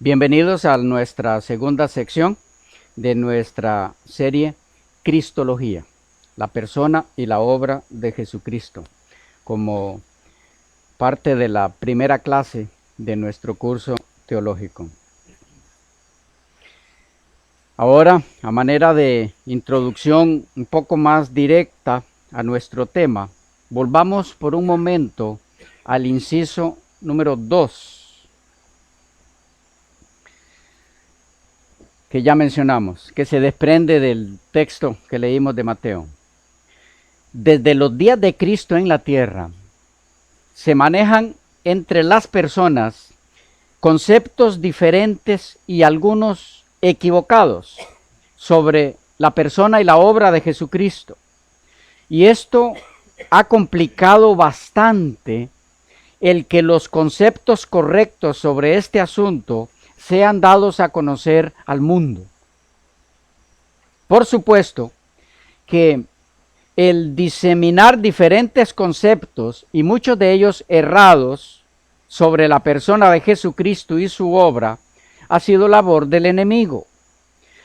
Bienvenidos a nuestra segunda sección de nuestra serie Cristología, la persona y la obra de Jesucristo, como parte de la primera clase de nuestro curso teológico. Ahora, a manera de introducción un poco más directa a nuestro tema, volvamos por un momento al inciso número 2, que ya mencionamos, que se desprende del texto que leímos de Mateo. Desde los días de Cristo en la tierra, se manejan entre las personas conceptos diferentes y algunos equivocados sobre la persona y la obra de Jesucristo. Y esto ha complicado bastante el que los conceptos correctos sobre este asunto sean dados a conocer al mundo. Por supuesto que el diseminar diferentes conceptos, y muchos de ellos errados, sobre la persona de Jesucristo y su obra, ha sido labor del enemigo,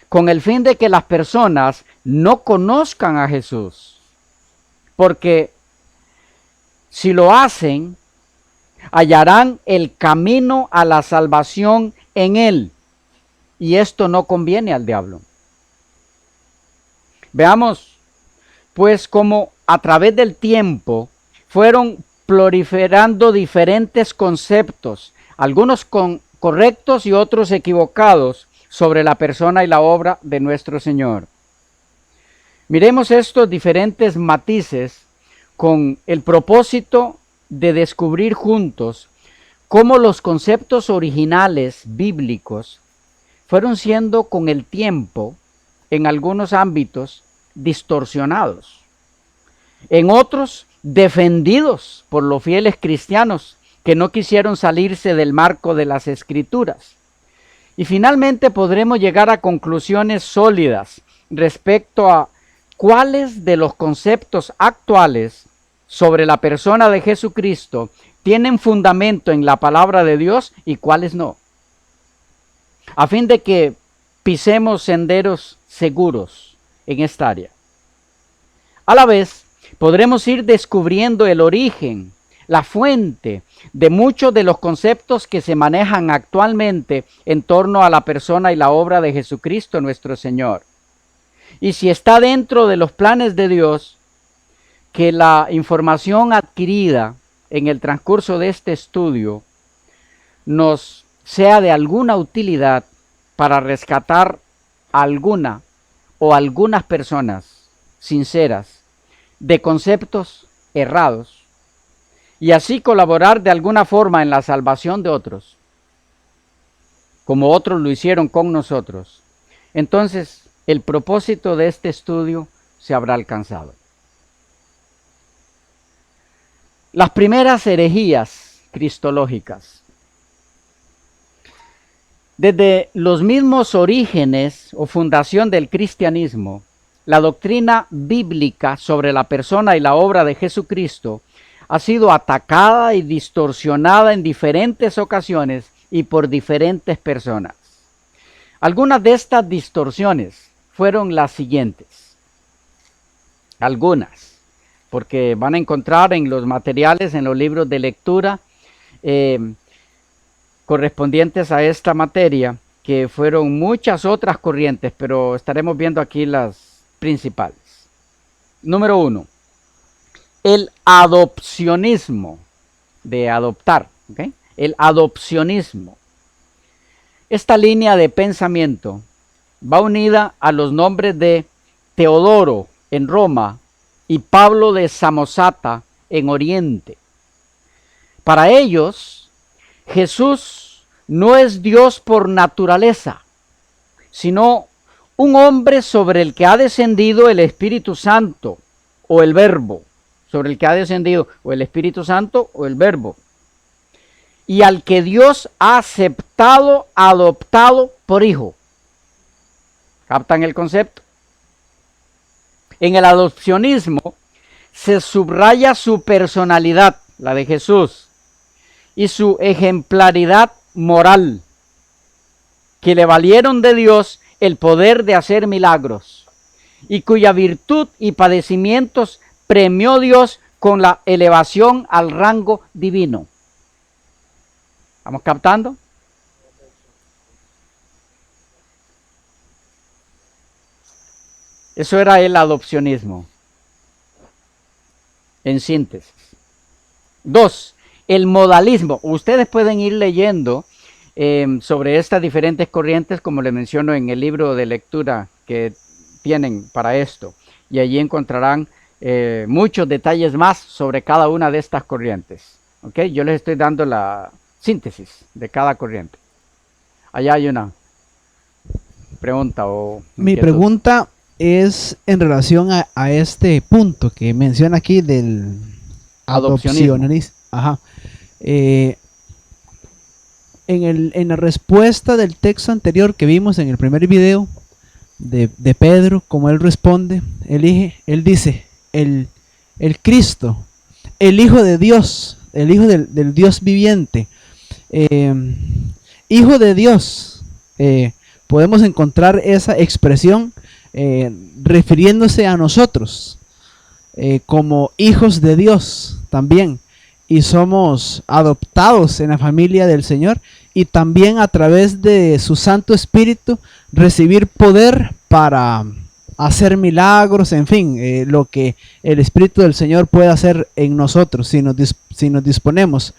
con el fin de que las personas no conozcan a Jesús, porque si lo hacen, hallarán el camino a la salvación en él, y esto no conviene al diablo. Veamos pues cómo a través del tiempo fueron proliferando diferentes conceptos, algunos correctos y otros equivocados, sobre la persona y la obra de nuestro Señor. Miremos estos diferentes matices con el propósito de descubrir juntos cómo los conceptos originales bíblicos fueron siendo con el tiempo, en algunos ámbitos, distorsionados, en otros defendidos por los fieles cristianos que no quisieron salirse del marco de las Escrituras. Y finalmente podremos llegar a conclusiones sólidas respecto a cuáles de los conceptos actuales sobre la persona de Jesucristo tienen fundamento en la palabra de Dios y cuáles no, a fin de que pisemos senderos seguros en esta área. A la vez, podremos ir descubriendo el origen, la fuente de muchos de los conceptos que se manejan actualmente en torno a la persona y la obra de Jesucristo nuestro Señor. Y si está dentro de los planes de Dios, que la información adquirida en el transcurso de este estudio nos sea de alguna utilidad para rescatar alguna o algunas personas sinceras de conceptos errados y así colaborar de alguna forma en la salvación de otros, como otros lo hicieron con nosotros, entonces el propósito de este estudio se habrá alcanzado. Las primeras herejías cristológicas. Desde los mismos orígenes o fundación del cristianismo, la doctrina bíblica sobre la persona y la obra de Jesucristo ha sido atacada y distorsionada en diferentes ocasiones y por diferentes personas. Algunas de estas distorsiones fueron las siguientes. Algunas, porque van a encontrar en los materiales, en los libros de lectura correspondientes a esta materia, que fueron muchas otras corrientes, pero estaremos viendo aquí las principales. Número 1, el adopcionismo de adoptar, ¿ok? El adopcionismo. Esta línea de pensamiento va unida a los nombres de Teodoro en Roma y Pablo de Samosata en Oriente. Para ellos, Jesús no es Dios por naturaleza, sino un hombre sobre el que ha descendido el Espíritu Santo o el Verbo, sobre el que ha descendido o el Espíritu Santo o el Verbo, y al que Dios ha aceptado, adoptado por hijo. ¿Captan el concepto? En el adopcionismo se subraya su personalidad, la de Jesús, y su ejemplaridad moral, que le valieron de Dios el poder de hacer milagros, y cuya virtud y padecimientos premió Dios con la elevación al rango divino. ¿Estamos captando? Eso era el adopcionismo, en síntesis. 2. El modalismo. Ustedes pueden ir leyendo sobre estas diferentes corrientes, como les menciono en el libro de lectura que tienen para esto. Y allí encontrarán muchos detalles más sobre cada una de estas corrientes. ¿Ok? Yo les estoy dando la síntesis de cada corriente. Allá hay una pregunta o inquietud. Mi pregunta es en relación a este punto que menciona aquí del adopcionismo. Ajá. En la respuesta del texto anterior que vimos en el primer video de Pedro, como él responde, él dice, el Cristo, el Hijo de Dios, el Hijo del Dios viviente, Hijo de Dios. Podemos encontrar esa expresión refiriéndose a nosotros como hijos de Dios también, y somos adoptados en la familia del Señor, y también a través de su Santo Espíritu recibir poder para hacer milagros, en fin, lo que el Espíritu del Señor puede hacer en nosotros si nos disponemos.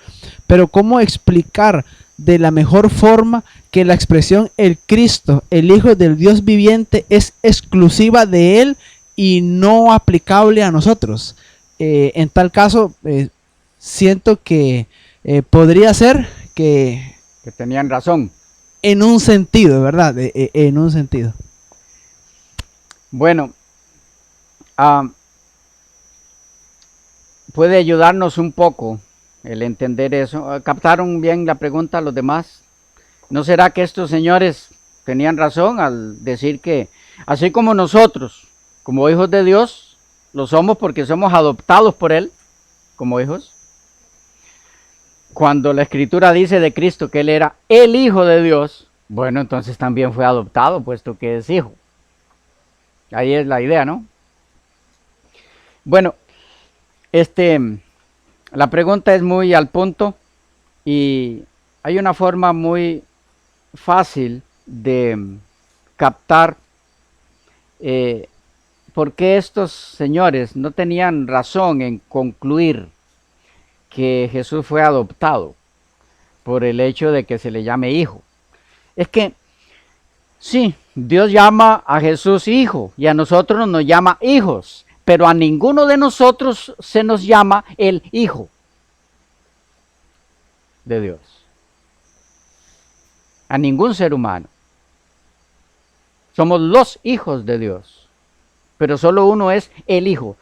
Pero ¿cómo explicar de la mejor forma que la expresión el Cristo, el Hijo del Dios viviente, es exclusiva de Él y no aplicable a nosotros? En tal caso, siento que podría ser que tenían razón. En un sentido, ¿verdad? En un sentido. Bueno, puede ayudarnos un poco el entender eso. ¿Captaron bien la pregunta los demás? ¿No será que estos señores tenían razón al decir que así como nosotros, como hijos de Dios, lo somos porque somos adoptados por Él como hijos? Cuando la Escritura dice de Cristo que Él era el Hijo de Dios, bueno, entonces también fue adoptado, puesto que es hijo. Ahí es la idea, ¿no? Bueno, la pregunta es muy al punto y hay una forma muy fácil de captar por qué estos señores no tenían razón en concluir que Jesús fue adoptado por el hecho de que se le llame hijo. Es que sí, Dios llama a Jesús hijo y a nosotros nos llama hijos, pero a ninguno de nosotros se nos llama el hijo de Dios. A ningún ser humano. Somos los hijos de Dios, pero solo uno es el hijo.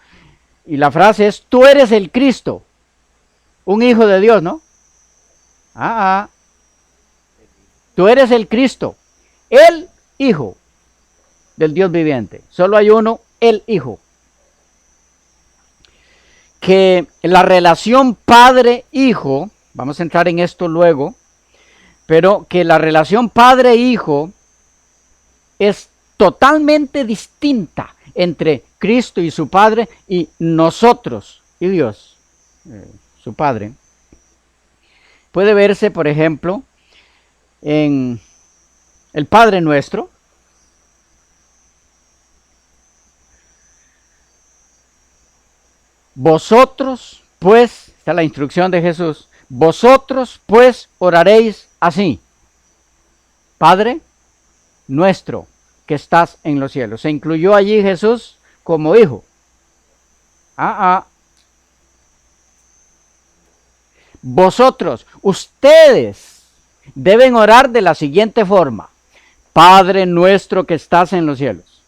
Y la frase es, tú eres el Cristo, un hijo de Dios, ¿no? Tú eres el Cristo, el hijo del Dios viviente. Solo hay uno, el hijo. Que la relación padre-hijo, vamos a entrar en esto luego, pero que la relación padre-hijo es totalmente distinta entre Cristo y su Padre y nosotros y Dios, su Padre. Puede verse, por ejemplo, en el Padre Nuestro. Vosotros, pues, está la instrucción de Jesús, Vosotros pues oraréis así: Padre nuestro que estás en los cielos. Se incluyó allí Jesús como hijo. Vosotros, ustedes deben orar de la siguiente forma: Padre nuestro que estás en los cielos.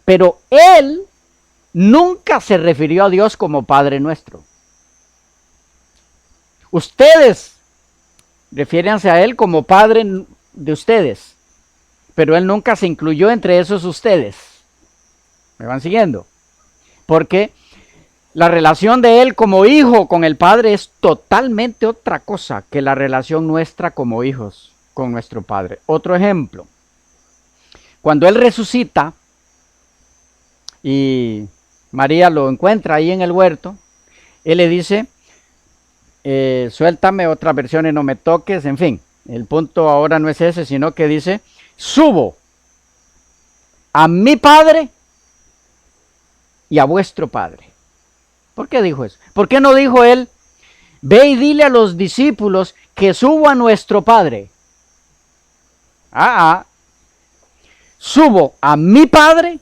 Pero él nunca se refirió a Dios como Padre nuestro. Ustedes refiéranse a él como Padre de ustedes, pero él nunca se incluyó entre esos ustedes. ¿Me van siguiendo? Porque la relación de él como hijo con el Padre es totalmente otra cosa que la relación nuestra como hijos con nuestro Padre. Otro ejemplo: cuando él resucita y María lo encuentra ahí en el huerto, él le dice, suéltame, otras versiones, no me toques, en fin. El punto ahora no es ese, sino que dice, subo a mi Padre y a vuestro Padre. ¿Por qué dijo eso? ¿Por qué no dijo él, ve y dile a los discípulos que subo a nuestro Padre? Subo a mi Padre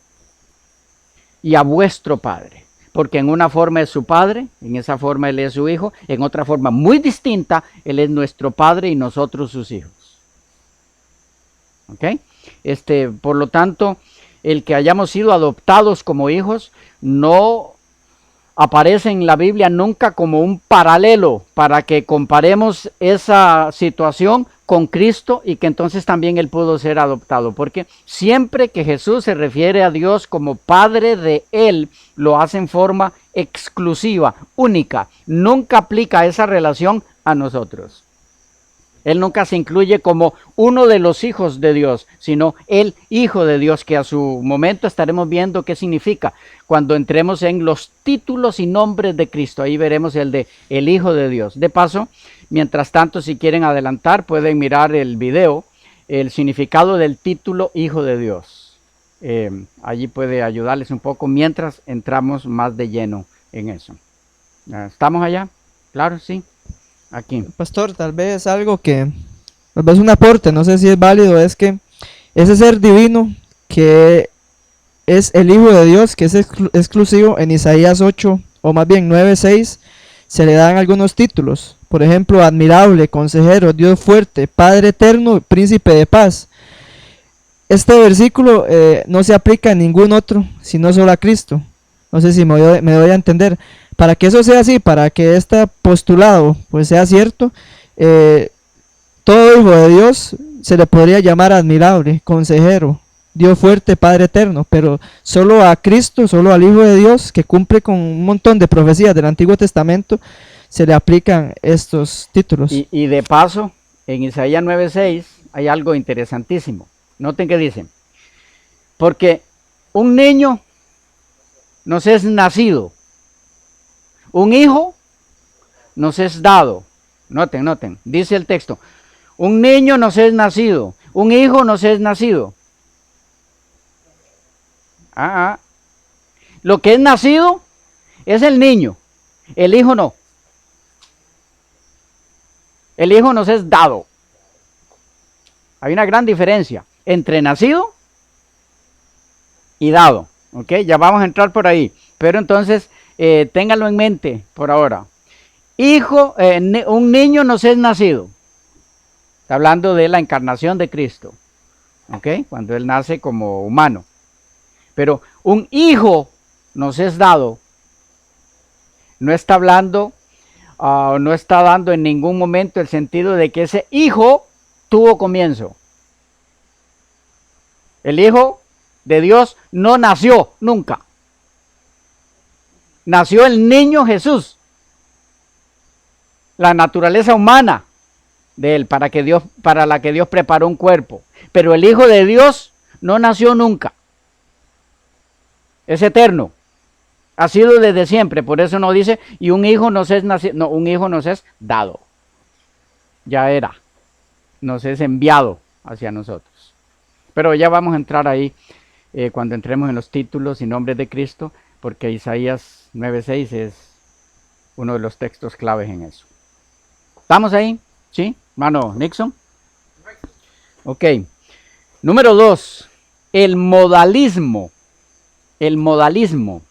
y a vuestro Padre. Porque en una forma es su Padre, en esa forma él es su Hijo, en otra forma muy distinta, él es nuestro Padre y nosotros sus hijos. ¿Ok? Por lo tanto, el que hayamos sido adoptados como hijos no aparece en la Biblia nunca como un paralelo para que comparemos esa situación con Cristo y que entonces también él pudo ser adoptado, porque siempre que Jesús se refiere a Dios como Padre de él, lo hace en forma exclusiva, única, nunca aplica esa relación a nosotros. Él nunca se incluye como uno de los hijos de Dios, sino el Hijo de Dios, que a su momento estaremos viendo qué significa cuando entremos en los títulos y nombres de Cristo. Ahí veremos el de el Hijo de Dios. De paso, mientras tanto, si quieren adelantar, pueden mirar el video, el significado del título Hijo de Dios. Allí puede ayudarles un poco mientras entramos más de lleno en eso. ¿Estamos allá? Claro, sí. Aquí. Pastor, tal vez algo que, tal vez un aporte, no sé si es válido, es que ese ser divino que es el Hijo de Dios, que es exclusivo en Isaías 8, o más bien 9:6, se le dan algunos títulos. Por ejemplo, admirable, consejero, Dios fuerte, Padre eterno, príncipe de paz. Este versículo no se aplica a ningún otro, sino solo a Cristo. No sé si me doy a entender. Para que eso sea así, para que este postulado pues sea cierto, todo hijo de Dios se le podría llamar admirable, consejero, Dios fuerte, Padre eterno, pero solo a Cristo, solo al Hijo de Dios, que cumple con un montón de profecías del Antiguo Testamento, se le aplican estos títulos. Y de paso, en Isaías 9:6 hay algo interesantísimo. Noten que dice, porque un niño nos es nacido, un hijo nos es dado. Noten, dice el texto, un niño nos es nacido, un hijo nos es nacido. Lo que es nacido es el niño, el hijo no. El hijo nos es dado. Hay una gran diferencia entre nacido y dado. ¿Ok? Ya vamos a entrar por ahí. Pero entonces, ténganlo en mente por ahora. Un niño nos es nacido. Está hablando de la encarnación de Cristo. ¿Ok? Cuando Él nace como humano. Pero un hijo nos es dado. No está hablando, no está dando en ningún momento el sentido de que ese hijo tuvo comienzo. El Hijo de Dios no nació nunca. Nació el niño Jesús. La naturaleza humana de él, para la que Dios preparó un cuerpo. Pero el Hijo de Dios no nació nunca. Es eterno. Ha sido desde siempre. Por eso no dice, y un hijo nos es nacido. No, un hijo nos es dado. Ya era. Nos es enviado hacia nosotros. Pero ya vamos a entrar ahí cuando entremos en los títulos y nombres de Cristo, porque Isaías 9:6 es uno de los textos claves en eso. ¿Estamos ahí? ¿Sí? Hermano Nixon. Ok. Número 2. El modalismo. El modalismo.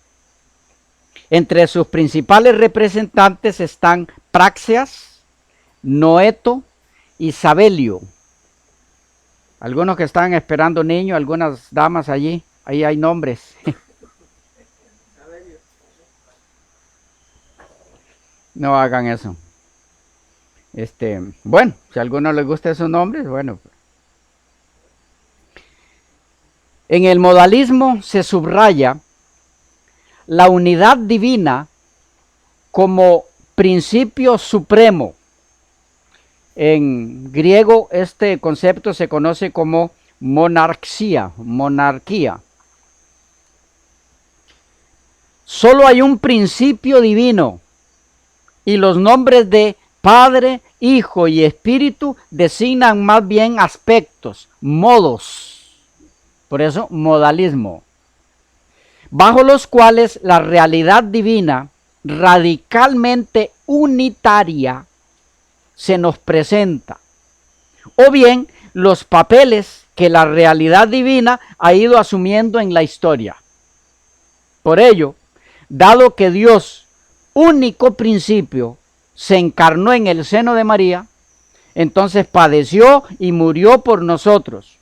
Entre sus principales representantes están Praxeas, Noeto y Sabelio. Algunos que están esperando niños, algunas damas allí, ahí hay nombres. No hagan eso. Bueno, si a alguno les gusta esos nombres, bueno. En el modalismo se subraya la unidad divina como principio supremo. En griego este concepto se conoce como monarquía. Solo hay un principio divino y los nombres de Padre, Hijo y Espíritu designan más bien aspectos, modos. Por eso, modalismo. Bajo los cuales la realidad divina, radicalmente unitaria, se nos presenta. O bien, los papeles que la realidad divina ha ido asumiendo en la historia. Por ello, dado que Dios, único principio, se encarnó en el seno de María, entonces padeció y murió por nosotros.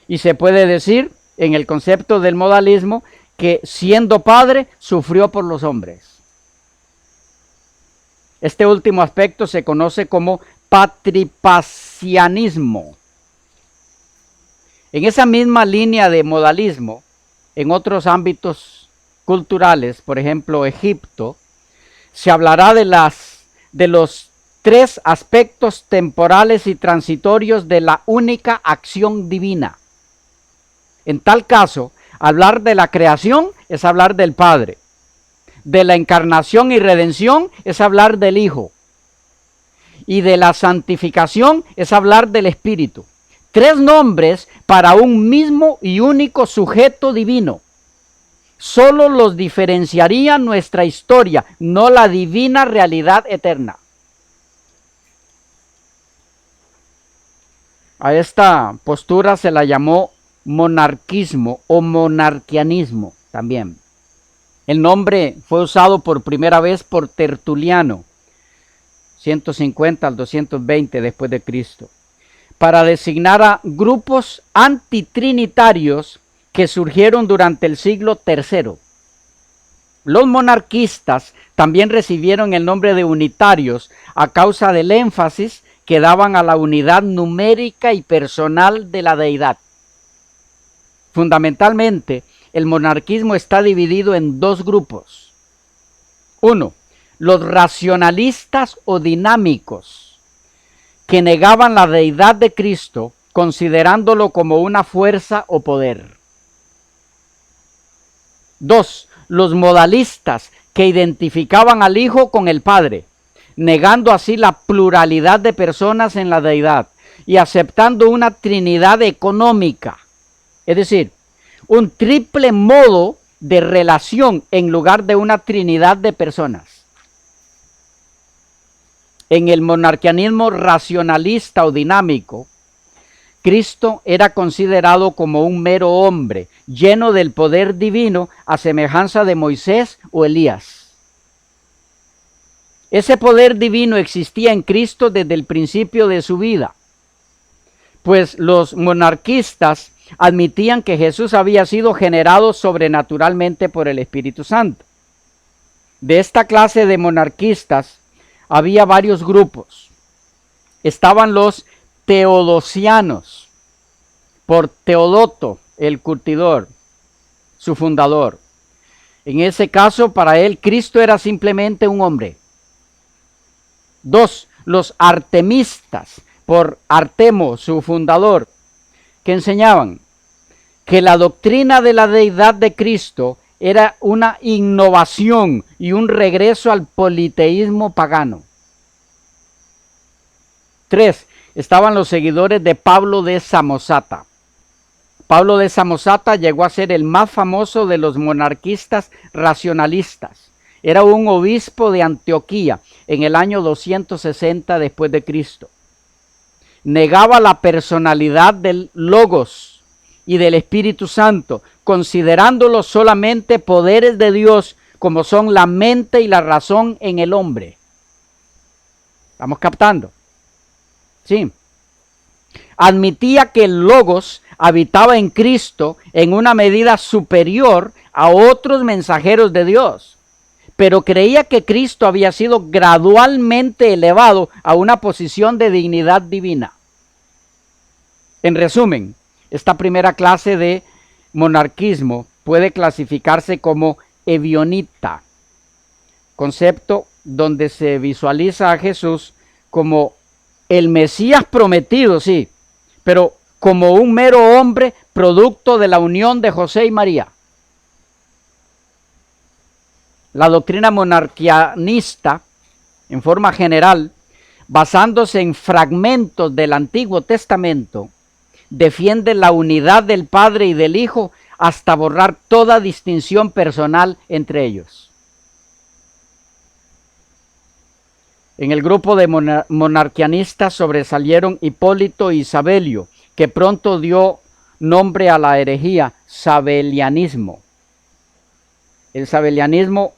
Y se puede decir, en el concepto del modalismo, que siendo Padre, sufrió por los hombres. Este último aspecto se conoce como patripacianismo. En esa misma línea de modalismo, en otros ámbitos culturales, por ejemplo Egipto, se hablará de los 3 aspectos temporales y transitorios de la única acción divina. En tal caso, hablar de la creación es hablar del Padre. De la encarnación y redención es hablar del Hijo. Y de la santificación es hablar del Espíritu. 3 nombres para un mismo y único sujeto divino. Solo los diferenciaría nuestra historia, no la divina realidad eterna. A esta postura se la llamó monarquismo o monarquianismo también. El nombre fue usado por primera vez por Tertuliano, 150 al 220 después de Cristo, para designar a grupos antitrinitarios que surgieron durante el siglo III. Los monarquistas también recibieron el nombre de unitarios a causa del énfasis que daban a la unidad numérica y personal de la deidad. Fundamentalmente, el monarquismo está dividido en 2 grupos. 1. Los racionalistas o dinámicos, que negaban la deidad de Cristo, considerándolo como una fuerza o poder. 2. Los modalistas, que identificaban al Hijo con el Padre, negando así la pluralidad de personas en la deidad y aceptando una trinidad económica, es decir, un triple modo de relación en lugar de una trinidad de personas. En el monarquianismo racionalista o dinámico, Cristo era considerado como un mero hombre, lleno del poder divino, a semejanza de Moisés o Elías. Ese poder divino existía en Cristo desde el principio de su vida, pues los monarquistas admitían que Jesús había sido generado sobrenaturalmente por el Espíritu Santo. De esta clase de monarquistas había varios grupos. Estaban los teodosianos, por Teodoto, el curtidor, su fundador. En ese caso, para él, Cristo era simplemente un hombre. 2. Los artemistas, por Artemo, su fundador, que enseñaban que la doctrina de la deidad de Cristo era una innovación y un regreso al politeísmo pagano. 3. Estaban los seguidores de Pablo de Samosata. Pablo de Samosata llegó a ser el más famoso de los monarquistas racionalistas. Era un obispo de Antioquía, en el año 260 después de Cristo. Negaba la personalidad del Logos y del Espíritu Santo, considerándolos solamente poderes de Dios, como son la mente y la razón en el hombre. ¿Estamos captando? Sí. Admitía que el Logos habitaba en Cristo en una medida superior a otros mensajeros de Dios, pero creía que Cristo había sido gradualmente elevado a una posición de dignidad divina. En resumen, esta primera clase de monarquismo puede clasificarse como evionita, concepto donde se visualiza a Jesús como el Mesías prometido, sí, pero como un mero hombre producto de la unión de José y María. La doctrina monarquianista, en forma general, basándose en fragmentos del Antiguo Testamento, defiende la unidad del Padre y del Hijo hasta borrar toda distinción personal entre ellos. En el grupo de monarquianistas sobresalieron Hipólito y Sabelio, que pronto dio nombre a la herejía sabelianismo. El sabelianismo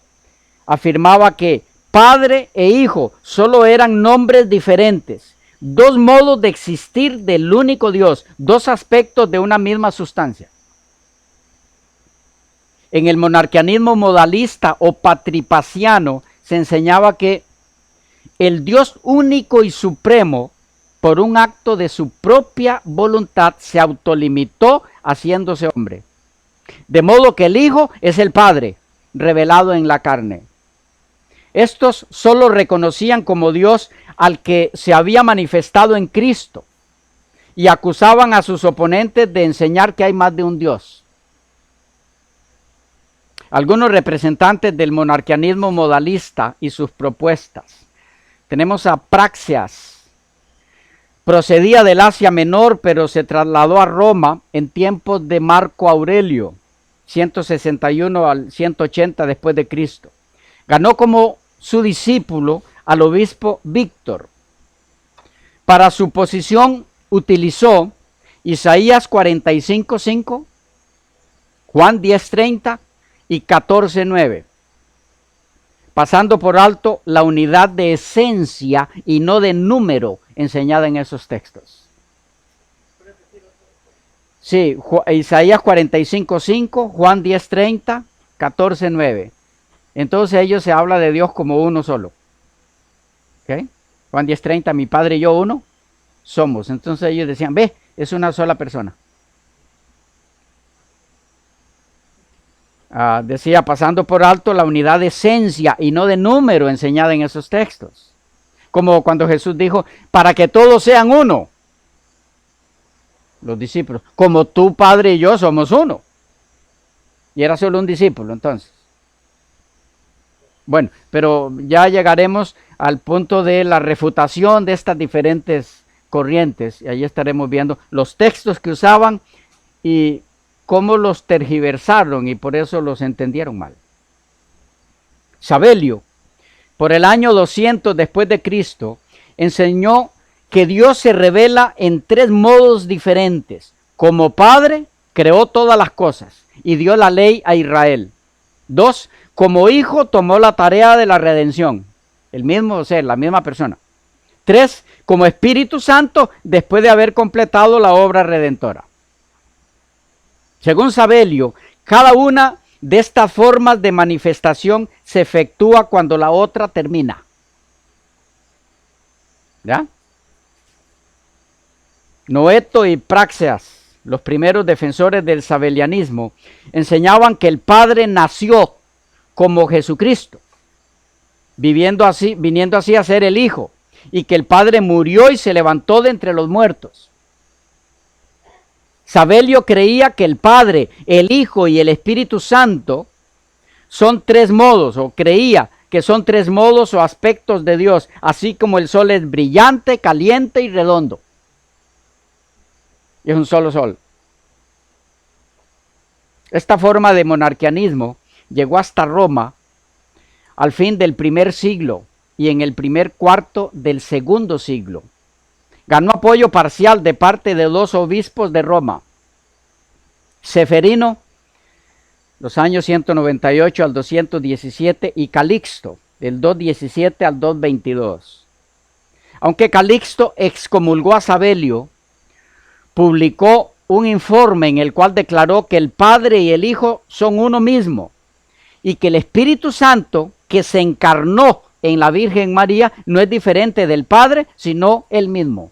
afirmaba que Padre e Hijo solo eran nombres diferentes, dos modos de existir del único Dios, dos aspectos de una misma sustancia. En el monarquianismo modalista o patripaciano se enseñaba que el Dios único y supremo, por un acto de su propia voluntad, se autolimitó haciéndose hombre. De modo que el Hijo es el Padre, revelado en la carne. Estos solo reconocían como Dios al que se había manifestado en Cristo y acusaban a sus oponentes de enseñar que hay más de un Dios. Algunos representantes del monarquianismo modalista y sus propuestas. Tenemos a Praxeas. Procedía del Asia Menor, pero se trasladó a Roma en tiempos de Marco Aurelio, 161 al 180 después de Cristo. Ganó como su discípulo al obispo Víctor. Para su posición utilizó Isaías 45:5, Juan 10:30 y 14:9, pasando por alto la unidad de esencia y no de número enseñada en esos textos. Sí, Isaías 45:5, Juan 10:30, 14:9. Entonces ellos se habla de Dios como uno solo. ¿Okay? Juan 10:30, mi Padre y yo uno somos. Entonces ellos decían, ve, es una sola persona. Decía, pasando por alto la unidad de esencia y no de número enseñada en esos textos. Como cuando Jesús dijo, para que todos sean uno. Los discípulos, como tú, Padre y yo somos uno. Y era solo un discípulo entonces. Bueno, pero ya llegaremos al punto de la refutación de estas diferentes corrientes. Y ahí estaremos viendo los textos que usaban y cómo los tergiversaron y por eso los entendieron mal. Sabelio, por el año 200 después de Cristo, enseñó que Dios se revela en tres modos diferentes. Como Padre, creó todas las cosas y dio la ley a Israel. 2, como Hijo, tomó la tarea de la redención. El mismo ser, la misma persona. 3, como Espíritu Santo, después de haber completado la obra redentora. Según Sabelio, cada una de estas formas de manifestación se efectúa cuando la otra termina. ¿Ya? Noeto y Praxeas, los primeros defensores del sabelianismo, enseñaban que el Padre nació como Jesucristo, viniendo así a ser el Hijo, y que el Padre murió y se levantó de entre los muertos. Sabelio creía que el Padre, el Hijo y el Espíritu Santo son tres modos, o creía que son tres modos o aspectos de Dios, así como el sol es brillante, caliente y redondo. Y es un solo sol. Esta forma de monarquianismo llegó hasta Roma al fin del primer siglo y en el primer cuarto del segundo siglo. Ganó apoyo parcial de parte de 2 obispos de Roma, Seferino, los años 198 al 217, y Calixto, del 217 al 222. Aunque Calixto excomulgó a Sabelio, publicó un informe en el cual declaró que el Padre y el Hijo son uno mismo y que el Espíritu Santo que se encarnó en la Virgen María no es diferente del Padre, sino el mismo.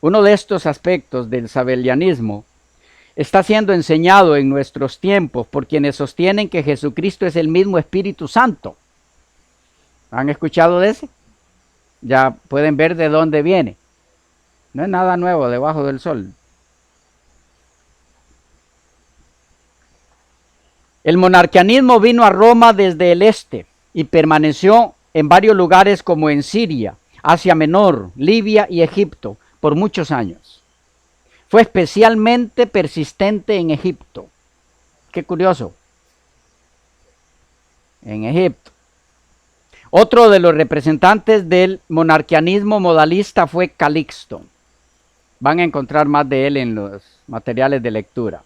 Uno de estos aspectos del sabelianismo está siendo enseñado en nuestros tiempos por quienes sostienen que Jesucristo es el mismo Espíritu Santo. ¿Han escuchado de ese? Ya pueden ver de dónde viene. No es nada nuevo debajo del sol. El monarquianismo vino a Roma desde el este y permaneció en varios lugares como en Siria, Asia Menor, Libia y Egipto por muchos años. Fue especialmente persistente en Egipto. Qué curioso. En Egipto. Otro de los representantes del monarquianismo modalista fue Calixto. Van a encontrar más de él en los materiales de lectura.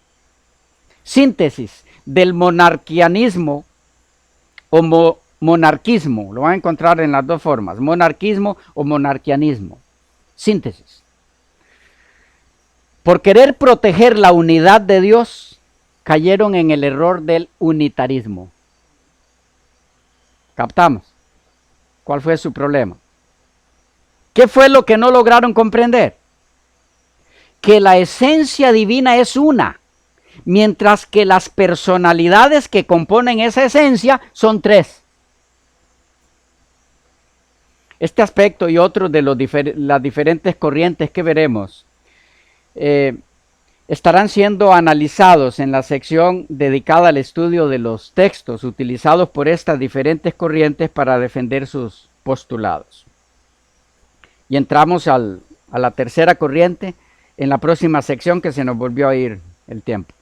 Síntesis del monarquianismo o monarquismo. Lo van a encontrar en las dos formas. Monarquismo o monarquianismo. Síntesis. Por querer proteger la unidad de Dios, cayeron en el error del unitarismo. ¿Captamos? ¿Cuál fue su problema? ¿Qué fue lo que no lograron comprender? Que la esencia divina es una, mientras que las personalidades que componen esa esencia son 3. Este aspecto y otros de las diferentes corrientes que veremos estarán siendo analizados en la sección dedicada al estudio de los textos utilizados por estas diferentes corrientes para defender sus postulados. Y entramos a la tercera corriente en la próxima sección, que se nos volvió a ir el tiempo.